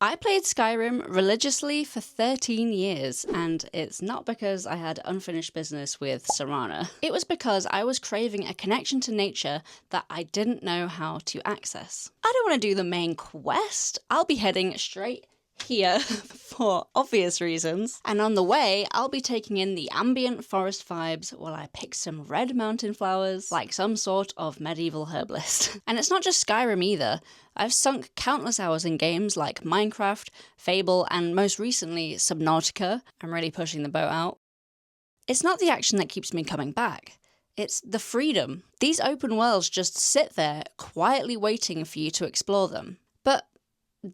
I played Skyrim religiously for 13 years, and it's not because I had unfinished business with Serana. It was because I was craving a connection to nature that I didn't know how to access. I don't want to do the main quest. I'll be heading straight here for obvious reasons, and on the way I'll be taking in the ambient forest vibes while I pick some red mountain flowers like some sort of medieval herbalist. And it's not just Skyrim either. I've sunk countless hours in games like Minecraft, Fable, and most recently Subnautica. I'm really pushing the boat out. It's not the action that keeps me coming back. It's the freedom. These open worlds just sit there quietly waiting for you to explore them. But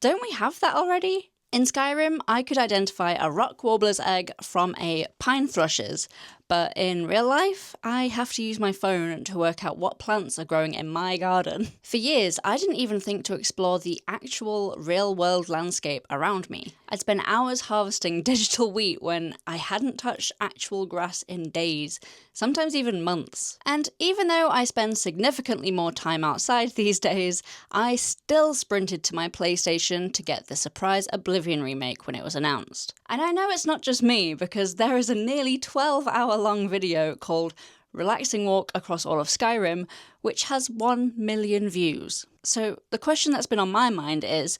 don't we have that already? In Skyrim, I could identify a rock warbler's egg from a pine thrush's, but in real life, I have to use my phone to work out what plants are growing in my garden. For years, I didn't even think to explore the actual real-world landscape around me. I'd spend hours harvesting digital wheat when I hadn't touched actual grass in days, sometimes even months. And even though I spend significantly more time outside these days, I still sprinted to my PlayStation to get the surprise Oblivion remake when it was announced. And I know it's not just me, because there is a nearly 12-hour-long video called Relaxing Walk Across All of Skyrim, which has 1 million views. So the question that's been on my mind is,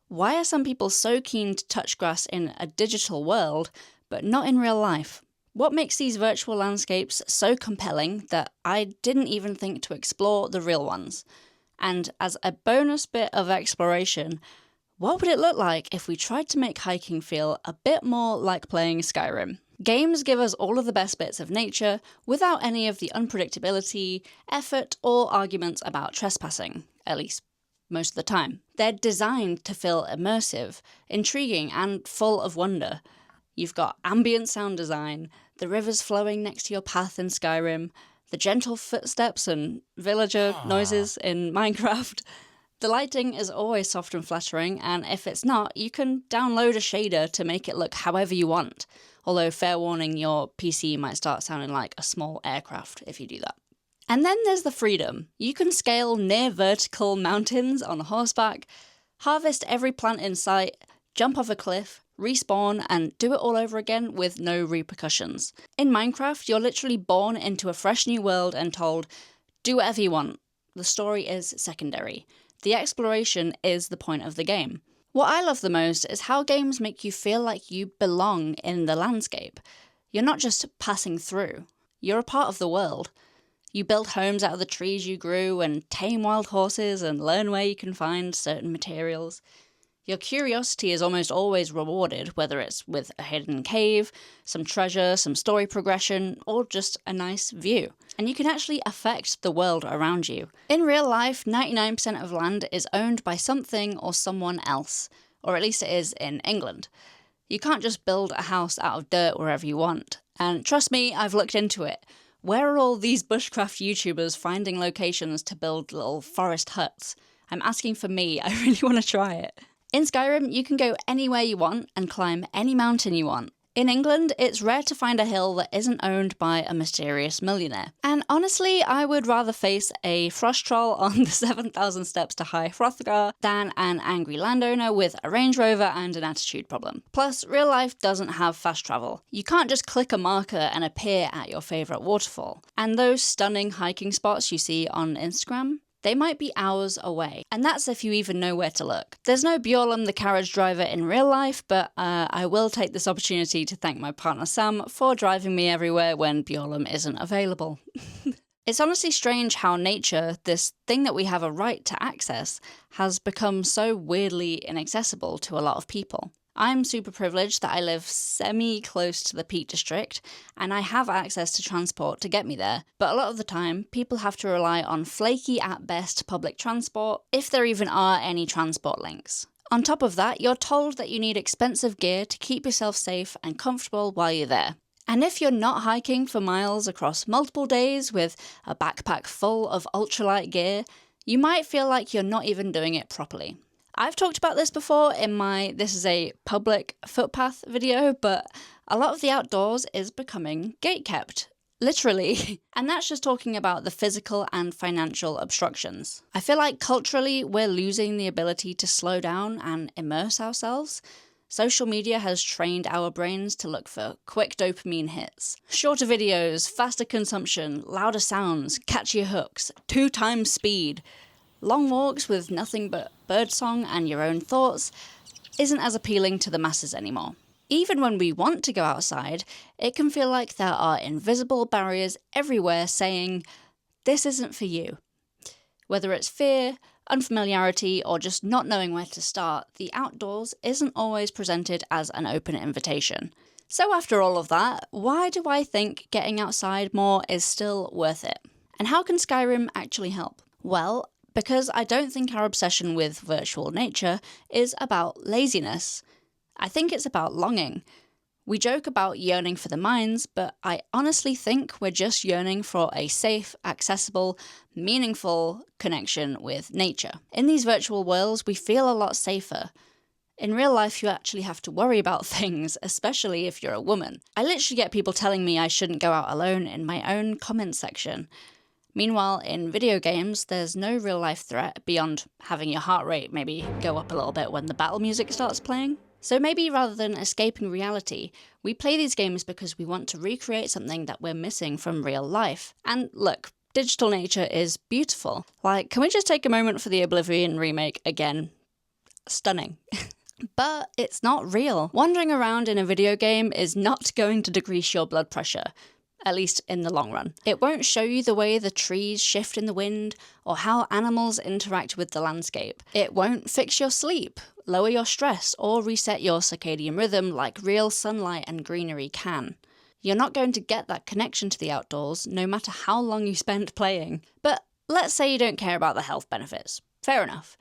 why are some people so keen to touch grass in a digital world, but not in real life? What makes these virtual landscapes so compelling that I didn't even think to explore the real ones? And as a bonus bit of exploration, what would it look like if we tried to make hiking feel a bit more like playing Skyrim? Games give us all of the best bits of nature without any of the unpredictability, effort, or arguments about trespassing, at least most of the time. They're designed to feel immersive, intriguing, and full of wonder. You've got ambient sound design, the rivers flowing next to your path in Skyrim, the gentle footsteps and villager noises in Minecraft. The lighting is always soft and flattering, and if it's not, you can download a shader to make it look however you want. Although, fair warning, your PC might start sounding like a small aircraft if you do that. And then there's the freedom. You can scale near vertical mountains on horseback, harvest every plant in sight, jump off a cliff, respawn, and do it all over again with no repercussions. In Minecraft, you're literally born into a fresh new world and told, do whatever you want. The story is secondary. The exploration is the point of the game. What I love the most is how games make you feel like you belong in the landscape. You're not just passing through. You're a part of the world. You build homes out of the trees you grew and tame wild horses and learn where you can find certain materials. Your curiosity is almost always rewarded, whether it's with a hidden cave, some treasure, some story progression, or just a nice view. And you can actually affect the world around you. In real life, 99% of land is owned by something or someone else, or at least it is in England. You can't just build a house out of dirt wherever you want. And trust me, I've looked into it. Where are all these bushcraft YouTubers finding locations to build little forest huts? I'm asking for me, I really want to try it. In Skyrim, you can go anywhere you want and climb any mountain you want. In England, it's rare to find a hill that isn't owned by a mysterious millionaire. And honestly, I would rather face a frost troll on the 7,000 steps to High Hrothgar than an angry landowner with a Range Rover and an attitude problem. Plus, real life doesn't have fast travel. You can't just click a marker and appear at your favourite waterfall. And those stunning hiking spots you see on Instagram, they might be hours away, and that's if you even know where to look. There's no Bjorlum the carriage driver in real life, but I will take this opportunity to thank my partner Sam for driving me everywhere when Bjorlum isn't available. It's honestly strange how nature, this thing that we have a right to access, has become so weirdly inaccessible to a lot of people. I'm super privileged that I live semi-close to the Peak District, and I have access to transport to get me there, but a lot of the time, people have to rely on flaky at best public transport, if there even are any transport links. On top of that, you're told that you need expensive gear to keep yourself safe and comfortable while you're there. And if you're not hiking for miles across multiple days with a backpack full of ultralight gear, you might feel like you're not even doing it properly. I've talked about this before in my This is a Public Footpath video, but a lot of the outdoors is becoming gatekept. Literally. And that's just talking about the physical and financial obstructions. I feel like culturally we're losing the ability to slow down and immerse ourselves. Social media has trained our brains to look for quick dopamine hits. Shorter videos, faster consumption, louder sounds, catchier hooks, 2 times speed. Long walks with nothing but birdsong and your own thoughts isn't as appealing to the masses anymore. Even when we want to go outside, it can feel like there are invisible barriers everywhere saying, this isn't for you. Whether it's fear, unfamiliarity, or just not knowing where to start, the outdoors isn't always presented as an open invitation. So after all of that, why do I think getting outside more is still worth it? And how can Skyrim actually help? Well, because I don't think our obsession with virtual nature is about laziness. I think it's about longing. We joke about yearning for the mines, but I honestly think we're just yearning for a safe, accessible, meaningful connection with nature. In these virtual worlds, we feel a lot safer. In real life, you actually have to worry about things, especially if you're a woman. I literally get people telling me I shouldn't go out alone in my own comment section. Meanwhile, in video games, there's no real-life threat beyond having your heart rate maybe go up a little bit when the battle music starts playing. So maybe rather than escaping reality, we play these games because we want to recreate something that we're missing from real life. And look, digital nature is beautiful. Like, can we just take a moment for the Oblivion remake again? Stunning. But it's not real. Wandering around in a video game is not going to decrease your blood pressure. At least in the long run. It won't show you the way the trees shift in the wind or how animals interact with the landscape. It won't fix your sleep, lower your stress, or reset your circadian rhythm like real sunlight and greenery can. You're not going to get that connection to the outdoors no matter how long you spend playing. But let's say you don't care about the health benefits. Fair enough.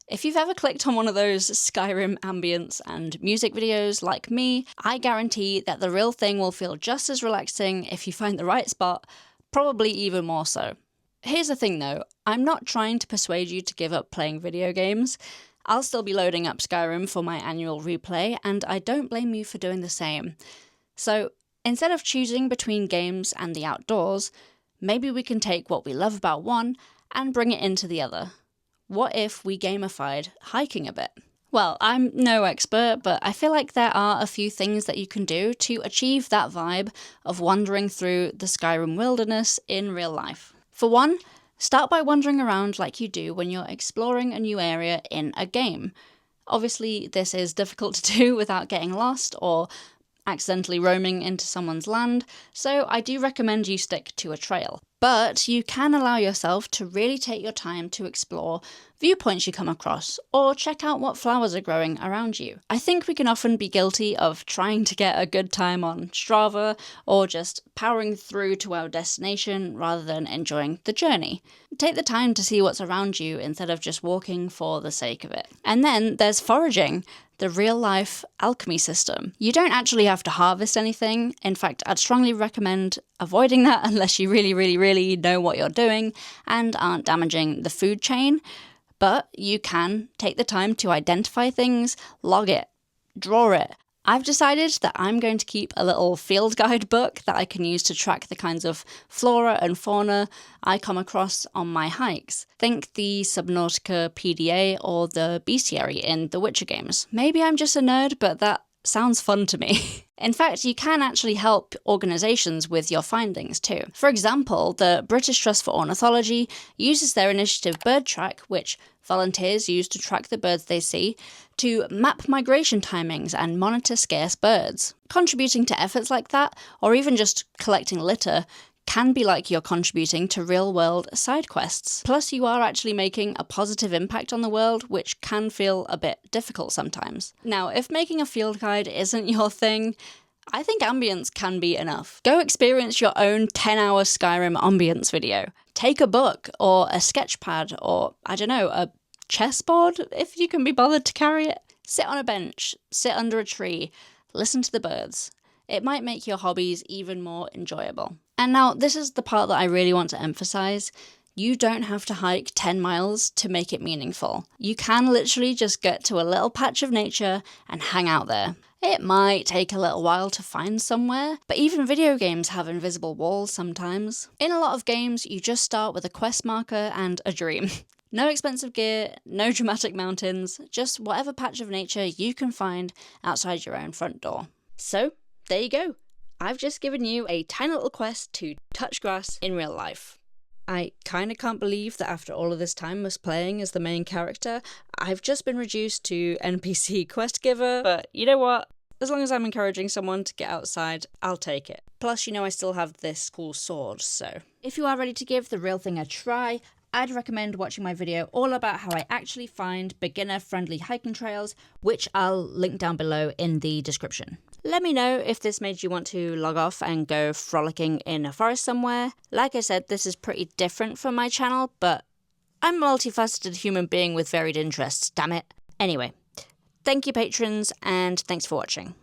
If you've ever clicked on one of those Skyrim ambience and music videos like me, I guarantee that the real thing will feel just as relaxing if you find the right spot, probably even more so. Here's the thing though, I'm not trying to persuade you to give up playing video games. I'll still be loading up Skyrim for my annual replay, and I don't blame you for doing the same. So, instead of choosing between games and the outdoors, maybe we can take what we love about one and bring it into the other. What if we gamified hiking a bit? Well, I'm no expert, but I feel like there are a few things that you can do to achieve that vibe of wandering through the Skyrim wilderness in real life. For one, start by wandering around like you do when you're exploring a new area in a game. Obviously, this is difficult to do without getting lost or accidentally roaming into someone's land, so I do recommend you stick to a trail. But you can allow yourself to really take your time to explore viewpoints you come across, or check out what flowers are growing around you. I think we can often be guilty of trying to get a good time on Strava, or just powering through to our destination rather than enjoying the journey. Take the time to see what's around you instead of just walking for the sake of it. And then there's foraging, the real-life alchemy system. You don't actually have to harvest anything. In fact, I'd strongly recommend avoiding that unless you really know what you're doing and aren't damaging the food chain. But you can take the time to identify things, log it, draw it. I've decided that I'm going to keep a little field guide book that I can use to track the kinds of flora and fauna I come across on my hikes. Think the Subnautica PDA or the bestiary in the Witcher games. Maybe I'm just a nerd, but that sounds fun to me. In fact, you can actually help organisations with your findings too. For example, the British Trust for Ornithology uses their initiative Bird Track, which volunteers use to track the birds they see, to map migration timings and monitor scarce birds. Contributing to efforts like that, or even just collecting litter, can be like you're contributing to real-world side quests. Plus, you are actually making a positive impact on the world, which can feel a bit difficult sometimes. Now, if making a field guide isn't your thing, I think ambience can be enough. Go experience your own 10-hour Skyrim ambience video. Take a book, or a sketch pad, or, I don't know, a chessboard, if you can be bothered to carry it. Sit on a bench, sit under a tree, listen to the birds. It might make your hobbies even more enjoyable. And now, this is the part that I really want to emphasize. You don't have to hike 10 miles to make it meaningful. You can literally just get to a little patch of nature and hang out there. It might take a little while to find somewhere, but even video games have invisible walls sometimes. In a lot of games, you just start with a quest marker and a dream. No expensive gear, no dramatic mountains, just whatever patch of nature you can find outside your own front door. So, there you go. I've just given you a tiny little quest to touch grass in real life. I kinda can't believe that after all of this time of playing as the main character, I've just been reduced to NPC quest giver, but you know what? As long as I'm encouraging someone to get outside, I'll take it. Plus, I still have this cool sword, so. If you are ready to give the real thing a try, I'd recommend watching my video all about how I actually find beginner-friendly hiking trails, which I'll link down below in the description. Let me know if this made you want to log off and go frolicking in a forest somewhere. Like I said, this is pretty different from my channel, but I'm a multifaceted human being with varied interests, damn it. Anyway, thank you patrons, and thanks for watching.